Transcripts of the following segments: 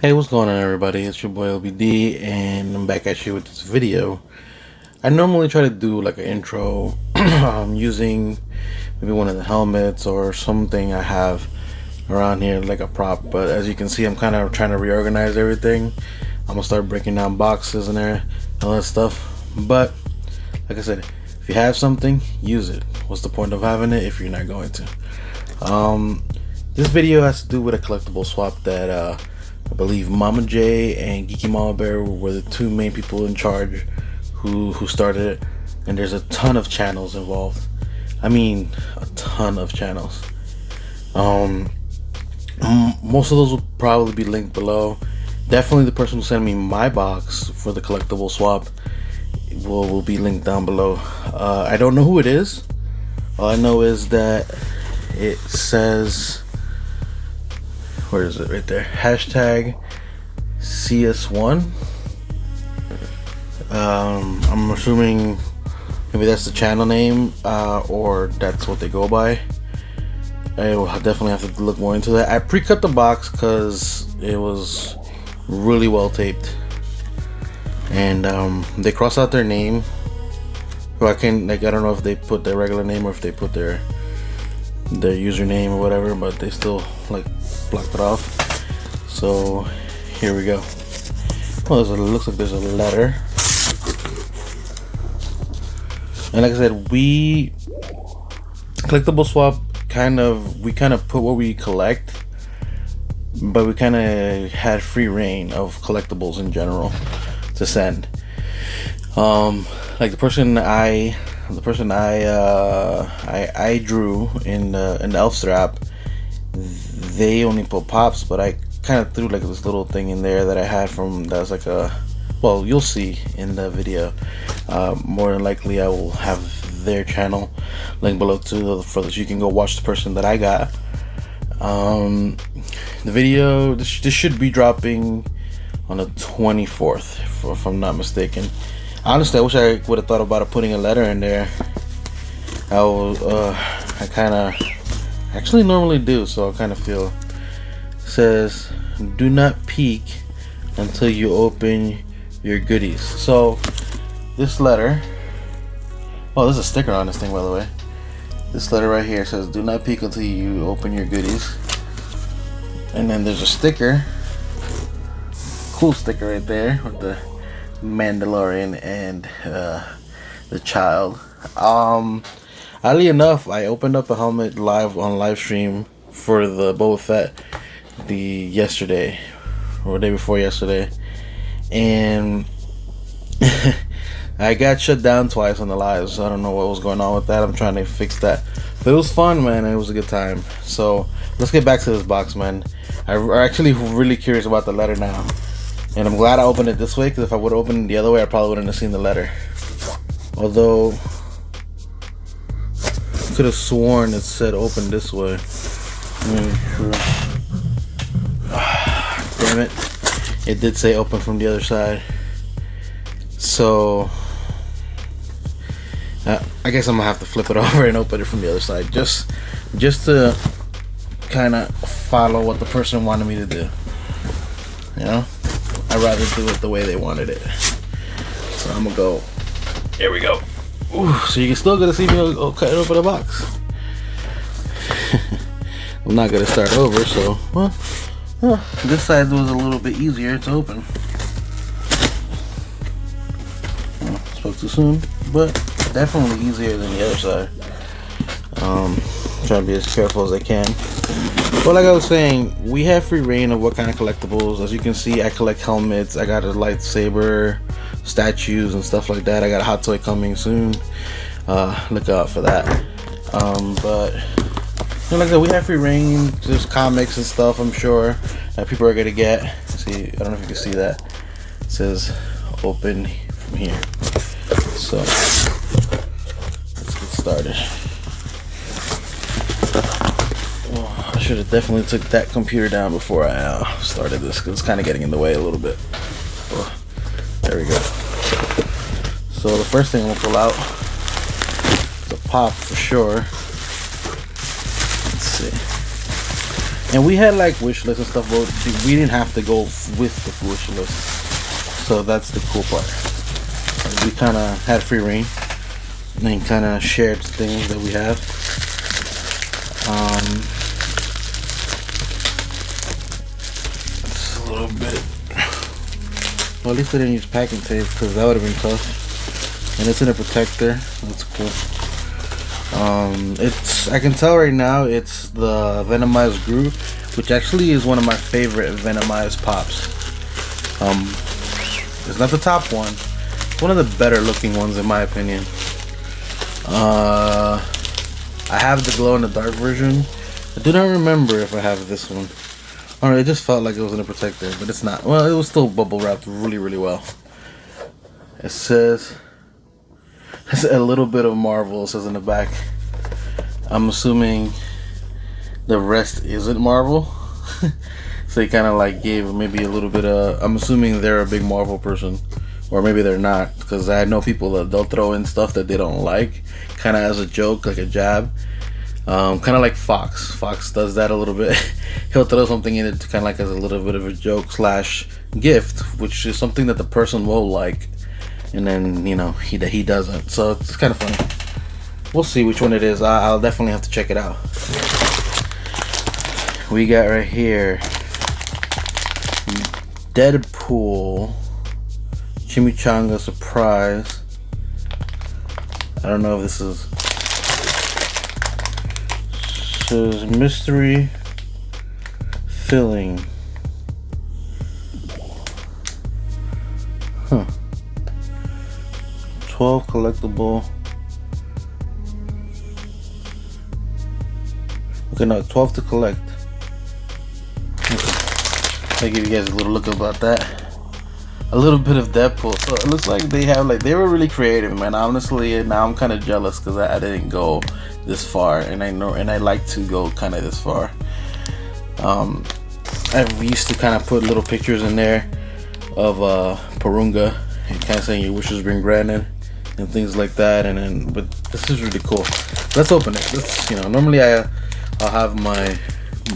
Hey, what's going on, everybody? It's your boy LBD, and I'm back at you with this video. I normally try to do like an intro using maybe one of the helmets or something I have around here, like a prop. But as you can see, I'm kind of trying to reorganize everything. I'm gonna start breaking down boxes and there, all that stuff. But like I said, if you have something, use it. What's the point of having it if you're not going to? This video has to do with a collectible swap that I believe Mama J and Geeky Mama Bear were the two main people in charge who started it, and there's a ton of channels involved. I mean, a ton of channels. Most of those will probably be linked below. Definitely the person who sent me my box for the collectible swap will be linked down below. I don't know who it is. All I know is that it says, where is it? Right there. Hashtag CS1. I'm assuming maybe that's the channel name, or that's what they go by. I will definitely have to look more into that. I pre-cut the box because it was really well taped, and they cross out their name. So I don't know if they put their regular name or if they put their username or whatever, but they still like blocked it off. So here we go. Well, it looks like there's a letter, and like I said, we collectible swap we kind of put what we collect, but we kind of had free reign of collectibles in general to send. Like the person I drew in the elf strap, they only put pops, but I kind of threw like this little thing in there that I had from, that was like well, you'll see in the video. More than likely I will have their channel link below too, so you can go watch the person that I got. The video, this should be dropping on the 24th, if I'm not mistaken. Honestly, I wish I would have thought about putting a letter in there. I kind of actually normally do, so I kind of feel it says, "Do not peek until you open your goodies." So this letter, oh, there's a sticker on this thing, by the way. This letter right here says, "Do not peek until you open your goodies." And then there's a sticker, cool sticker right there with the Mandalorian and the child. Oddly enough, I opened up a helmet on live stream for the Boba Fett yesterday or the day before yesterday, and I got shut down twice on the lives. So I don't know what was going on with that. I'm trying to fix that, but it was fun, man. It was a good time. So let's get back to this box, man. I'm actually really curious about the letter now. And I'm glad I opened it this way, because if I would have opened it the other way, I probably wouldn't have seen the letter. Although, I could have sworn it said open this way. Damn it. It did say open from the other side. So, I guess I'm going to have to flip it over and open it from the other side. Just to kind of follow what the person wanted me to do. You know? I'd rather do it the way they wanted it. So I'm gonna go. There we go. Ooh, so you can still gonna see me cut open the box. I'm not gonna start over, so this side was a little bit easier to open. Spoke too soon, but definitely easier than the other side. Trying to be as careful as I can. But like I was saying, we have free reign of what kind of collectibles. As you can see, I collect helmets. I got a lightsaber, statues, and stuff like that. I got a hot toy coming soon. Look out for that. But like I said, we have free reign. There's comics and stuff, I'm sure, that people are gonna get. See, I don't know if you can see that. It says open from here. So let's get started. I should have definitely took that computer down before I started this, because it's kind of getting in the way a little bit. There we go. So the first thing we'll pull out is a pop for sure. Let's see. And we had like wish lists and stuff, but we didn't have to go with the wish list. So that's the cool part. We kind of had free reign and kind of shared things that we have. It's a little bit. Well, at least I didn't use packing tape because that would have been tough. And it's in a protector. That's cool. I can tell right now it's the Venomized Groove, which actually is one of my favorite Venomized pops. It's not the top one. It's one of the better looking ones in my opinion. I have the glow in the dark version. I do not remember if I have this one. Alright, it just felt like it was in a protector, but it's not. Well, it was still bubble wrapped really, really well. It says it's a little bit of Marvel, it says in the back. I'm assuming the rest isn't Marvel. So he kind of like gave maybe a little bit of. I'm assuming they're a big Marvel person, or maybe they're not, because I know people that they'll throw in stuff that they don't like, kind of as a joke, like a jab. Kind of like Fox. Fox does that a little bit. He'll throw something in it to kind of like as a little bit of a joke slash gift, which is something that the person will like, and then you know he doesn't. So it's kind of funny. We'll see which one it is. I'll definitely have to check it out. We got right here Deadpool Chimichanga Surprise. I don't know if this is. Says mystery filling. Huh. 12 collectible. Okay, no, 12 to collect. Okay. I'll give you guys a little look about that. A little bit of Deadpool. So it looks like they have they were really creative, man. Honestly, now I'm kind of jealous because I didn't go this far, and I like to go kind of this far. I used to kind of put little pictures in there of Purunga and kind of saying your wishes been granted and things like that, and then but this is really cool. Let's open it. Normally I'll have my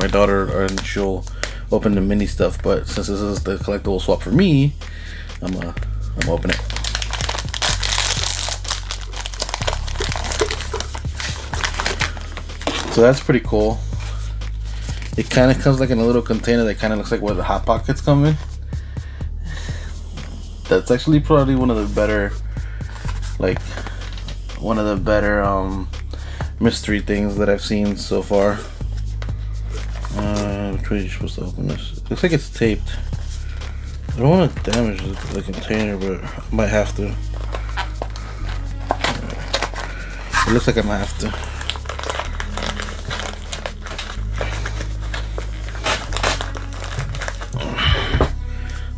daughter and she'll open the mini stuff, but since this is the collectible swap for me, I'm open it. So that's pretty cool. It kind of comes like in a little container that kind of looks like where the Hot Pockets come in. That's actually probably one of the better mystery things that I've seen so far. Which way are you supposed to open this? Looks like it's taped. I don't want to damage the container, but I might have to. It looks like I might have to.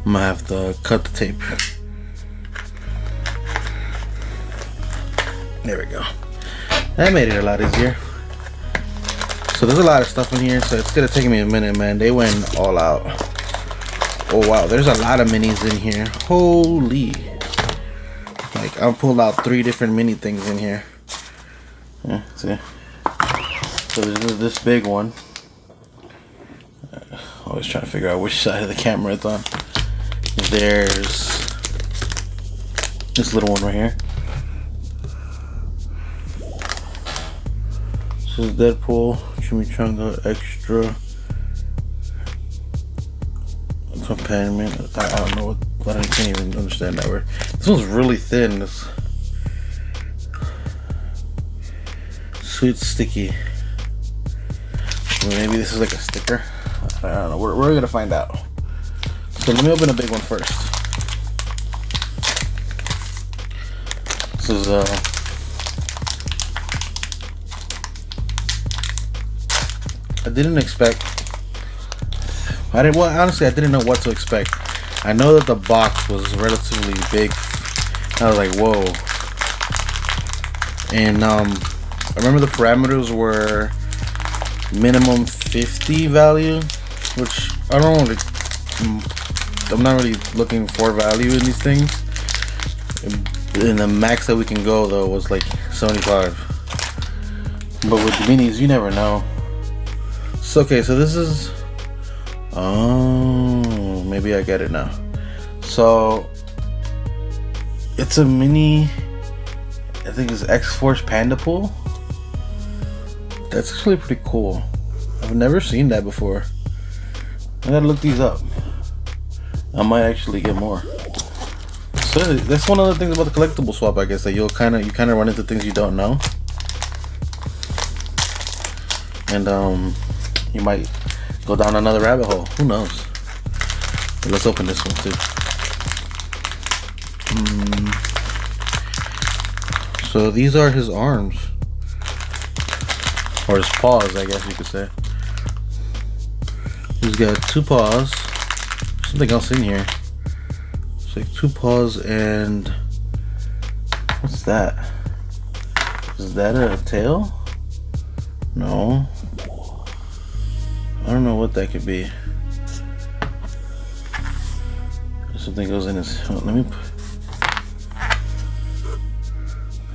I'm gonna have to cut the tape. There we go. That made it a lot easier. So there's a lot of stuff in here, so it's gonna take me a minute, man. They went all out. Oh wow, there's a lot of minis in here. Holy. Like, I pulled out 3 different mini things in here. Yeah, see? So there's this big one. Always trying to figure out which side of the camera it's on. There's this little one right here. This is Deadpool Chimichanga Extra Companion. I don't know what I can't even understand that word. This one's really thin. This sweet sticky. Maybe this is like a sticker. I don't know. We're gonna find out. So let me open a big one first. This is I didn't expect. Well, honestly, I didn't know what to expect. I know that the box was relatively big. I was like, whoa. And I remember the parameters were minimum 50 value, which I don't really. I'm not really looking for value in these things. And the max that we can go though was like 75. But with the minis, you never know. So okay, so this is, oh, maybe I get it now. So it's a mini, I think it's X-Force Panda Pool. That's actually pretty cool. I've never seen that before. I gotta look these up. I might actually get more. So that's one of the things about the collectible swap, I guess, that you kind of run into things you don't know, and you might go down another rabbit hole. Who knows? But let's open this one too. So these are his arms, or his paws, I guess you could say. He's got 2 paws. Something else in here. It's like 2 paws and what's that? Is that a tail? No. I don't know what that could be. Something goes in his. Oh, let me.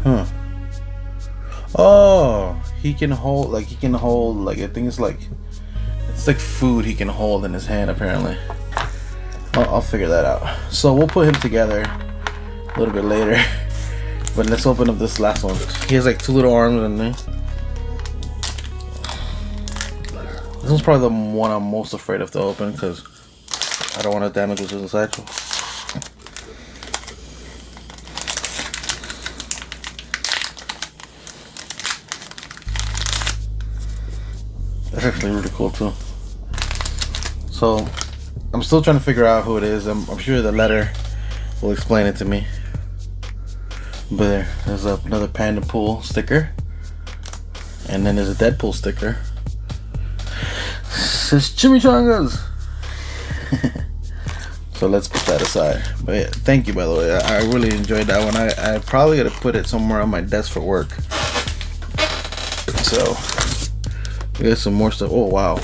Huh. Oh, he can hold like I think it's like food he can hold in his hand apparently. I'll figure that out. So we'll put him together a little bit later. But let's open up this last one. He has like 2 little arms in there. This one's probably the one I'm most afraid of to open because I don't want to damage what's inside. That's actually really cool too. So I'm still trying to figure out who it is. I'm sure the letter will explain it to me. But there's another Panda Pool sticker, and then there's a Deadpool sticker. It says chimichangas. So let's put that aside. But yeah, thank you, by the way. I really enjoyed that one. I probably gotta put it somewhere on my desk for work. So we got some more stuff. Oh wow.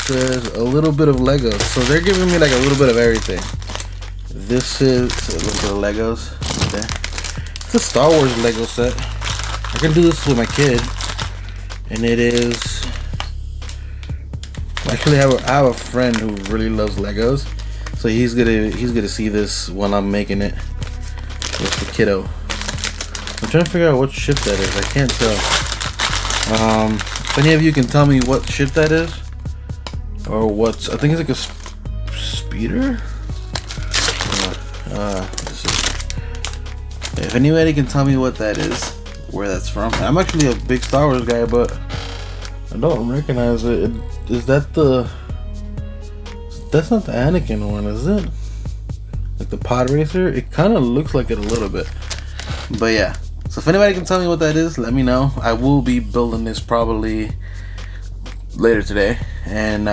This is a little bit of Legos. So they're giving me like a little bit of everything. This is a little bit of Legos. Okay. It's a Star Wars Lego set. I can do this with my kid, and it is. Actually, I have a friend who really loves Legos, so he's gonna see this when I'm making it with the kiddo. I'm trying to figure out what ship that is. I can't tell. If any of you can tell me what ship that is, or what's, I think it's like a speeder. Let's see. If anybody can tell me what that is, where that's from. I'm actually a big Star Wars guy, but I don't recognize it. Is that the? That's not the Anakin one, is it? Like the pod racer? It kind of looks like it a little bit. But yeah. So if anybody can tell me what that is, let me know. I will be building this probably later today, and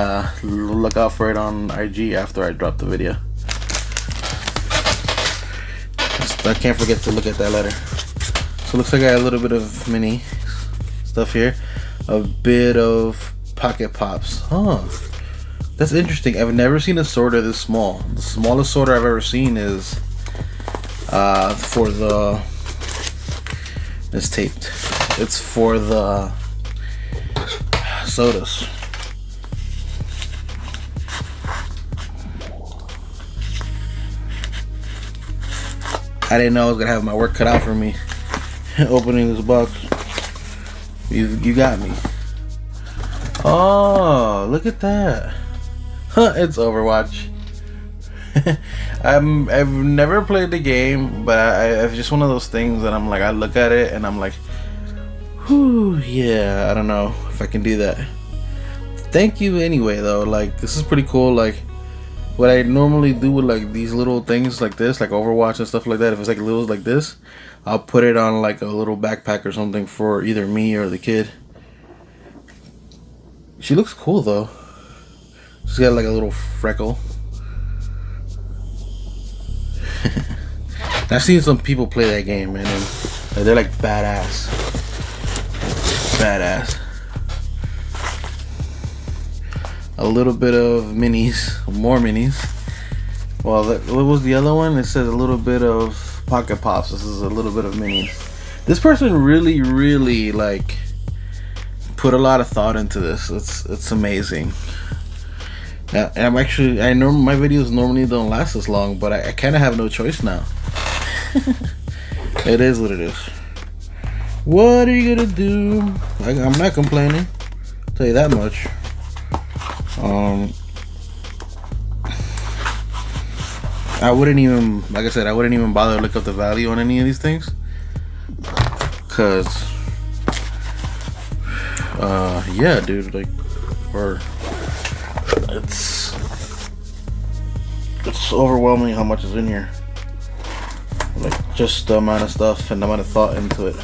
look out for it on IG after I drop the video. I can't forget to look at that letter. So it looks like I got a little bit of mini stuff here. A bit of pocket pops. Huh. That's interesting. I've never seen a sorter this small. The smallest sorter I've ever seen is for the. It's taped. It's for the sodas. I didn't know I was gonna have my work cut out for me opening this box. You got me. Oh, look at that. Huh, it's Overwatch. I've never played the game, but it's just one of those things that I'm like, I look at it and I'm like, whew, yeah, I don't know if I can do that. Thank you anyway though. Like, this is pretty cool. Like, what I normally do with like these little things like this, like Overwatch and stuff like that, if it's like little like this, I'll put it on like a little backpack or something for either me or the kid. She looks cool though. She's got like a little freckle. I've seen some people play that game, man, and they're like badass. Badass. A little bit of minis, more minis. Well, what was the other one? It says a little bit of pocket pops. This is a little bit of minis. This person really like put a lot of thought into this. It's amazing. I know my videos normally don't last this long, but I kind of have no choice now. It is what it is. What are you gonna do? I'm not complaining. I'll tell you that much. I wouldn't even, like I said, I wouldn't even bother to look up the value on any of these things, cause, yeah, dude, like, or it's overwhelming how much is in here. Like, just the amount of stuff and the amount of thought into it.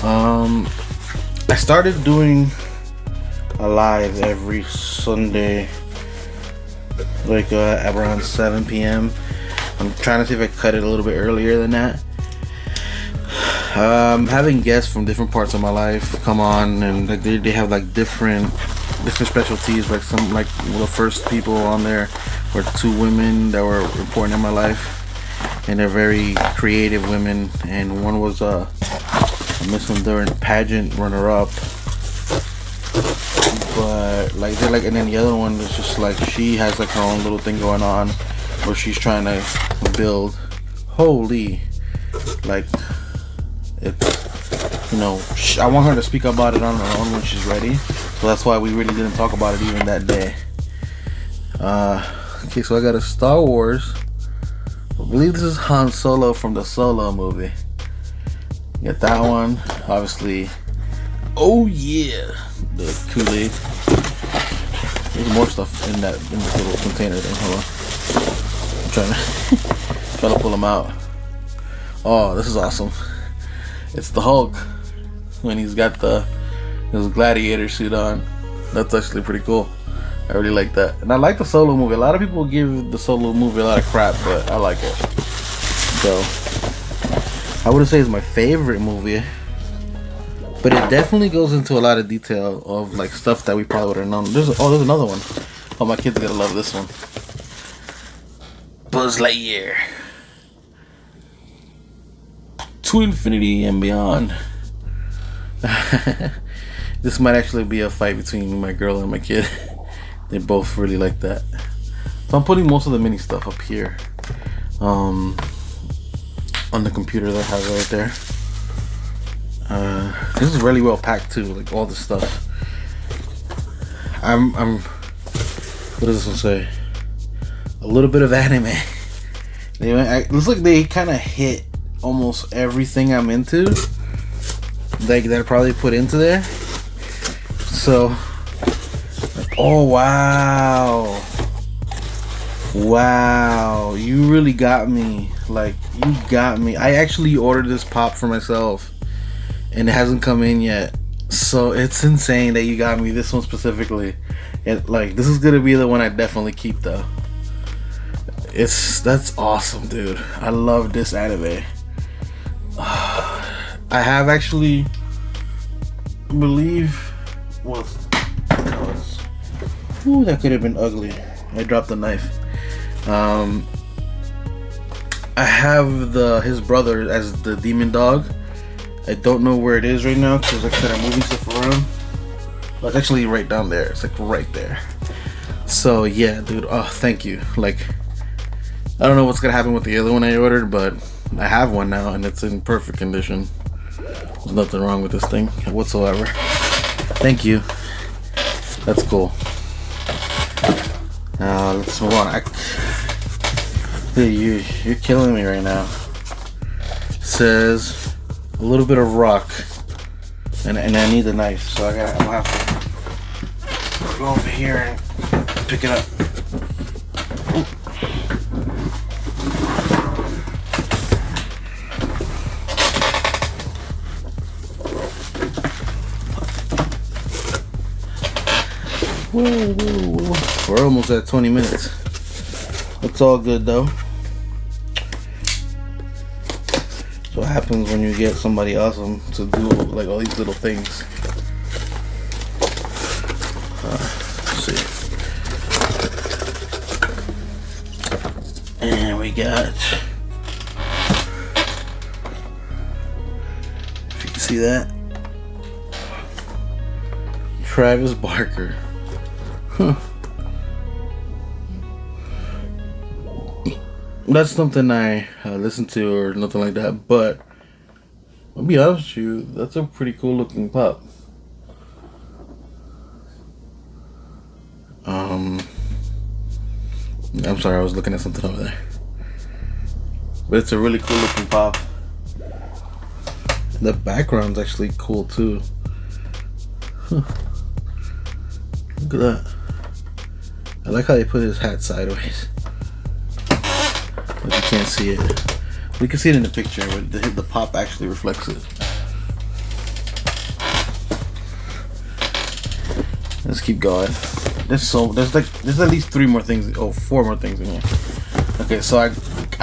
I started doing a live every Sunday, like around 7 p.m. I'm trying to see if I cut it a little bit earlier than that. Having guests from different parts of my life come on, and like they have like different specialties. Like the first people on there were 2 women that were important in my life, and they're very creative women. And one was a Miss Honduran pageant runner-up, but like they're like, and then the other one is just like she has like her own little thing going on where she's trying to build. Holy, like it's, you know, I want her to speak about it on her own when she's ready. So that's why we really didn't talk about it even that day. Okay, so I got a Star Wars. I believe this is Han Solo from the Solo movie. Got that one, obviously. Oh yeah, the Kool-Aid. There's more stuff in this little container thing. Hold on, I'm trying to pull them out. Oh, this is awesome. It's the Hulk when he's got his gladiator suit on. That's actually pretty cool. I really like that, and I like the Solo movie. A lot of people give the Solo movie a lot of crap, but I like it. So I wouldn't say it's my favorite movie, but it definitely goes into a lot of detail of like stuff that we probably would have known. There's another one. Oh, my kids are gonna love this one. Buzz Lightyear. To infinity and beyond. This might actually be a fight between my girl and my kid. They both really like that. So I'm putting most of the mini stuff up here, on the computer that I have right there. This is really well packed too, like all the stuff. I'm what does this one say? A little bit of anime. It looks like they kind of hit almost everything I'm into, like that I probably put into there. So, oh wow, you really got me. Like, you got me. I actually ordered this pop for myself, and it hasn't come in yet. So it's insane that you got me this one specifically. And like, this is gonna be the one I definitely keep though. That's awesome, dude. I love this anime. I have actually, ooh, that could have been ugly. I dropped the knife. I have his brother as the demon dog. I don't know where it is right now because like I said, I'm moving stuff around. Well, it's actually right down there. It's like right there. So yeah, dude. Oh, thank you. Like, I don't know what's gonna happen with the other one I ordered, but I have one now and it's in perfect condition. There's nothing wrong with this thing whatsoever. Thank you. That's cool. Let's move on. Dude, you're killing me right now. It says a little bit of rock, and I need the knife, so I'll have to go over here and pick it up. Whoa. We're almost at 20 minutes. It's all good though. So what happens when you get somebody awesome to do like all these little things. Let's see. And we got see that? Travis Barker. Huh. That's something I listen to or nothing like that, but I'll be honest with you, that's a pretty cool looking pop. I'm sorry, I was looking at something over there. But it's a really cool looking pop. The background's actually cool too. Huh. Look at that. I like how they put his hat sideways. But you can't see it. We can see it in the picture, but the pop actually reflects it. Let's keep going. There's at least 3 more things. Oh, 4 more things in here. Okay, so I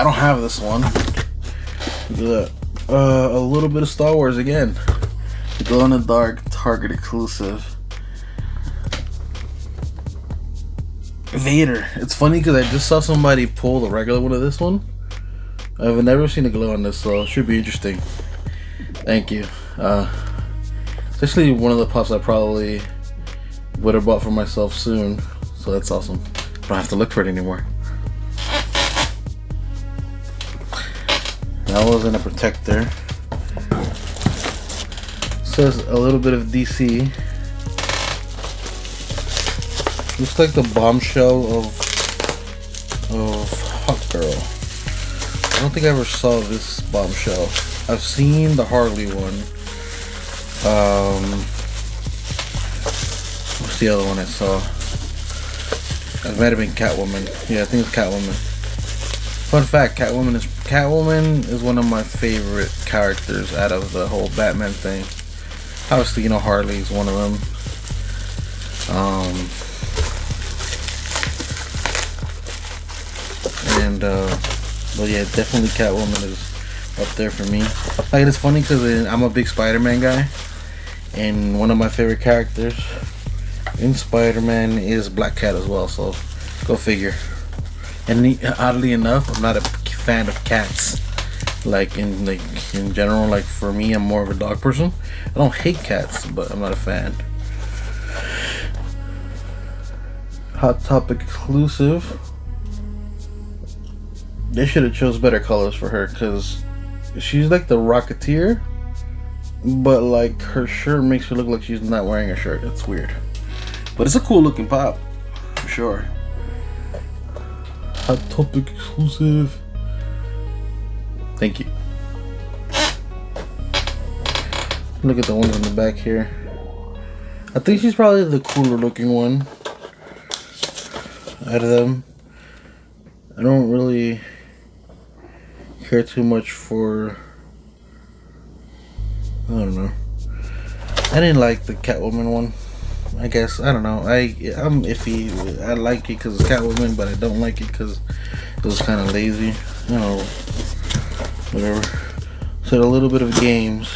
don't have this one. Look at that. A little bit of Star Wars again. Glow in the dark Target exclusive. Vader. It's funny because I just saw somebody pull the regular one of this one. I've never seen a glow on this, so it should be interesting. Thank you. Especially one of the pops I probably would have bought for myself soon, so that's awesome. I don't have to look for it anymore. That wasn't a protector. Says a little bit of DC. Looks like the bombshell of Hot Girl. I don't think I ever saw this bombshell. I've seen the Harley one. What's the other one I saw? It might have been Catwoman. Yeah, I think it's Catwoman. Fun fact: Catwoman is one of my favorite characters out of the whole Batman thing. Obviously, you know, Harley's one of them. But yeah, definitely Catwoman is up there for me. Like, it's funny because I'm a big Spider-Man guy, and one of my favorite characters in Spider-Man is Black Cat as well. So go figure. And oddly enough, I'm not a fan of cats. Like in general, like for me, I'm more of a dog person. I don't hate cats, but I'm not a fan. Hot Topic exclusive. They should have chose better colors for her, because she's like the Rocketeer, but like her shirt makes her look like she's not wearing a shirt. It's weird, but it's a cool looking pop for sure. Hot Topic exclusive. Thank you. Look at the ones in the back here. I think she's probably the cooler looking one out of them. I don't really care too much for, I don't know. I didn't like the Catwoman one. I guess, I don't know. I'm iffy. I like it because it's Catwoman, but I don't like it because it was kind of lazy. I don't know. Whatever. So a little bit of games.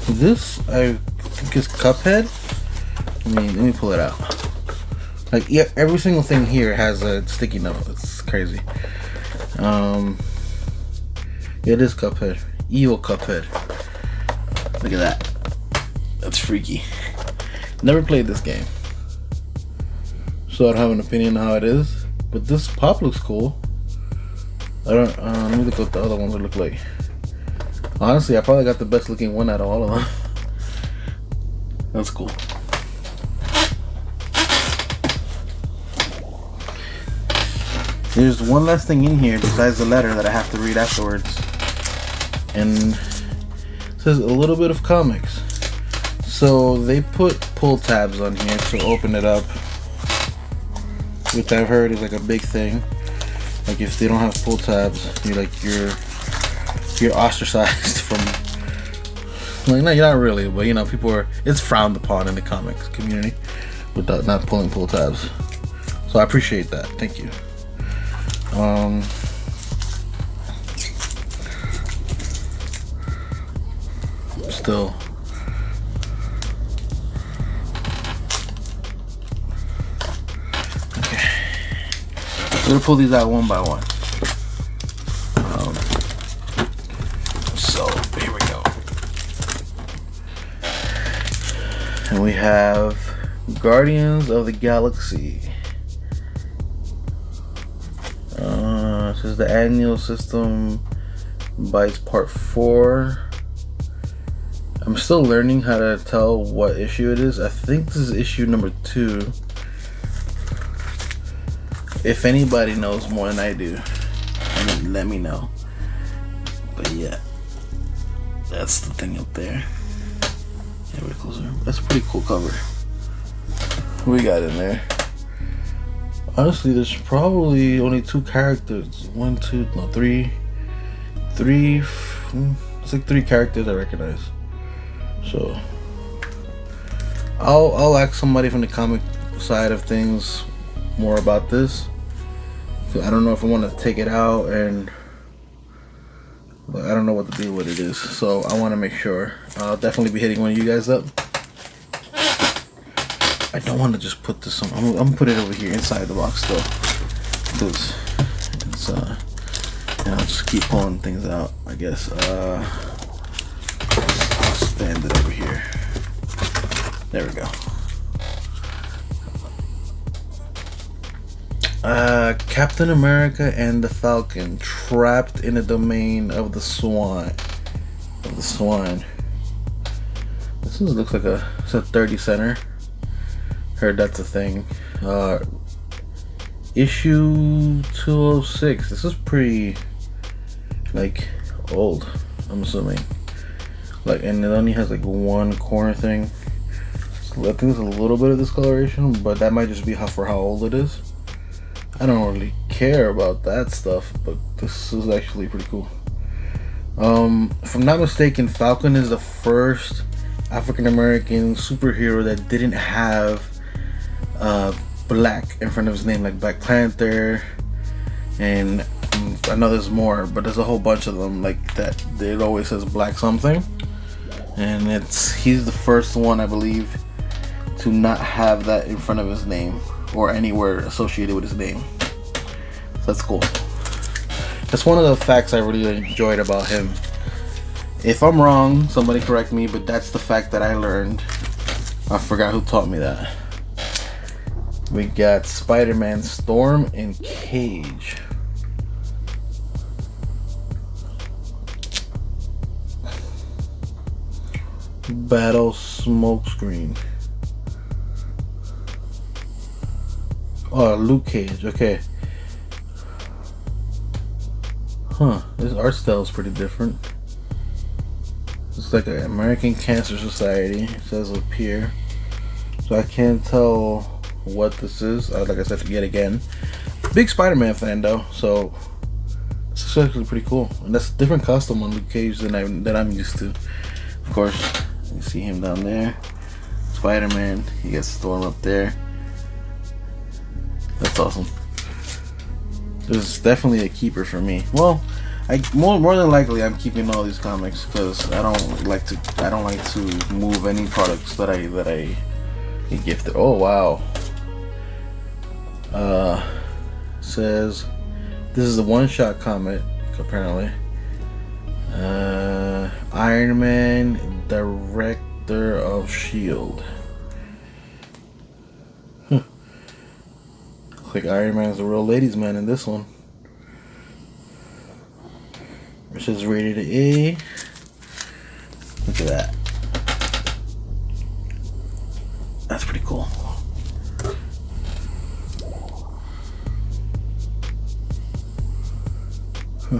This I think is Cuphead. Let me pull it out. Like, yeah, every single thing here has a sticky note. It's crazy. It is Cuphead. Evil Cuphead. Look at that. That's freaky. Never played this game, so I don't have an opinion on how it is. But this pop looks cool. I don't. Let me look what the other ones look like. Honestly, I probably got the best looking one out of all of them. That's cool. There's one last thing in here besides the letter that I have to read afterwards, and it says a little bit of comics. So they put pull tabs on here to open it up, which I've heard is like a big thing. Like if they don't have pull tabs, you're ostracized from, like, no, you're not really, but you know, people are, it's frowned upon in the comics community with not pulling pull tabs. So I appreciate that. Thank you. Still. Okay. I'm gonna pull these out one by one. So here we go. And we have Guardians of the Galaxy. This is the annual system bites part 4. I'm still learning how to tell what issue it is. I think this is issue number 2. If anybody knows more than I do, let me know. But yeah, that's the thing up there. Yeah, we're closer. That's a pretty cool cover. What we got in there? Honestly, there's probably only 2 characters. 1, 2, no, 3. It's like 3 characters I recognize. So I'll ask somebody from the comic side of things more about this. I don't know if I want to take it out, but I don't know what the deal with it is. So I want to make sure. I'll definitely be hitting one of you guys up. I don't want to just put this on. I'm gonna put it over here inside the box though, because it's I'll just keep pulling things out, I guess. I'll stand it over here. There we go. Captain America and the Falcon trapped in the domain of the Swan. This one looks like it's a 30 center. Heard that's a thing. Issue 206. This is pretty like old, I'm assuming. Like, and it only has like one corner thing. So I think there's a little bit of discoloration, but that might just be for how old it is. I don't really care about that stuff, but this is actually pretty cool. If I'm not mistaken, Falcon is the first African American superhero that didn't have black in front of his name, like Black Panther, and I know there's more, but there's a whole bunch of them like that. It always says black something, and he's the first one, I believe, to not have that in front of his name or anywhere associated with his name. So that's cool. That's one of the facts I really enjoyed about him. If I'm wrong, somebody correct me, but that's the fact that I learned. I forgot who taught me that. We got Spider-Man, Storm, and Cage. Battle Smokescreen. Oh, Luke Cage. Okay. Huh. This art style is pretty different. It's like an American Cancer Society. It says up here. So I can't tell what this is. Like I said, yet again, big Spider-Man fan though. So this is actually pretty cool. And that's a different costume on Luke Cage than I'm used to. Of course, you see him down there. Spider-Man. He gets Storm up there. That's awesome. This is definitely a keeper for me. Well, more than likely I'm keeping all these comics because I don't like to move any products that I get gifted. Oh wow. Says this is a one-shot comic apparently. Ironman, director of S.H.I.E.L.D. Like Iron Man is a real ladies' man in this one. Which is rated A. Look at that. That's pretty cool. Huh.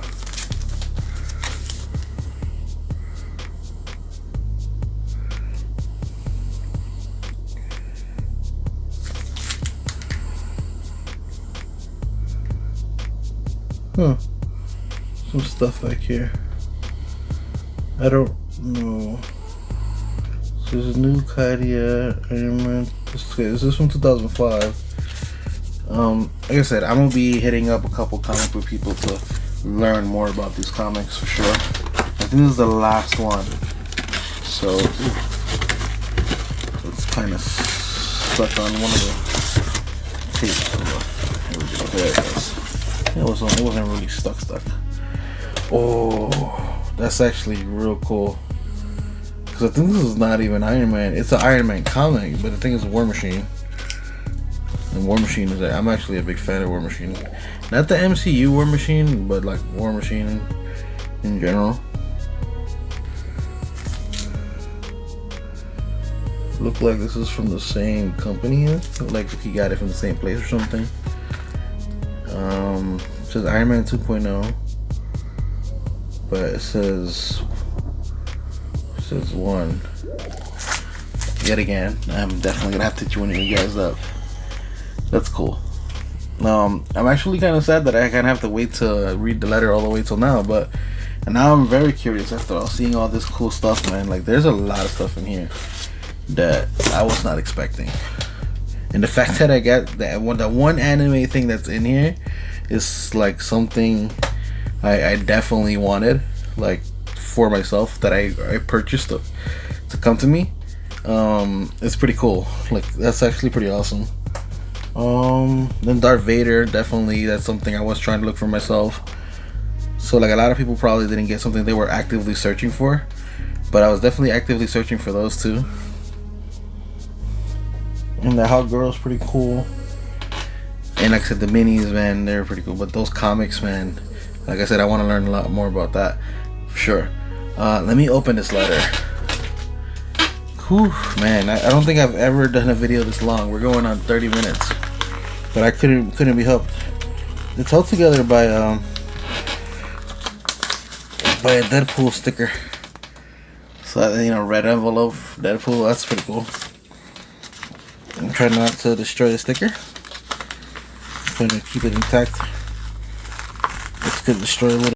Huh. Some stuff back here. I don't know. So there's a new Katia Ironman. Is this from 2005? Like I said, I'm gonna be hitting up a couple comic book people to learn more about these comics for sure. I think this is the last one. So it's kind of stuck on one of the tapes. Here we go. There it goes. It wasn't really stuck. Oh, that's actually real cool. Because I think this is not even Iron Man. It's an Iron Man comic, but I think it's War Machine. And War Machine is I'm actually a big fan of War Machine. Not the MCU War Machine, but like War Machine in general. Look like this is from the same company. Like he got it from the same place or something. It says Iron Man 2.0, but it says 1. Yet again, I'm definitely gonna have to join you guys up. That's cool. I'm actually kind of sad that I kind of have to wait to read the letter all the way till now, but and now I'm very curious after all seeing all this cool stuff, man. Like there's a lot of stuff in here that I was not expecting, and the fact that I got that the one anime thing that's in here is like something I definitely wanted, like for myself, that I purchased to come to me. It's pretty cool. Like that's actually pretty awesome. Then Darth Vader, definitely that's something I was trying to look for myself. So like a lot of people probably didn't get something they were actively searching for, but I was definitely actively searching for those too. And the Hot Girl's pretty cool. And like I said, the minis, man, they're pretty cool. But those comics, man, like I said, I want to learn a lot more about that for sure. Let me open this letter. Whew, man, I don't think I've ever done a video this long. We're going on 30 minutes, but I couldn't be helped. It's held together by a Deadpool sticker. So you know, red envelope, Deadpool. That's pretty cool. I'm trying not to destroy the sticker. I'm trying to keep it intact. It's good to destroy a little.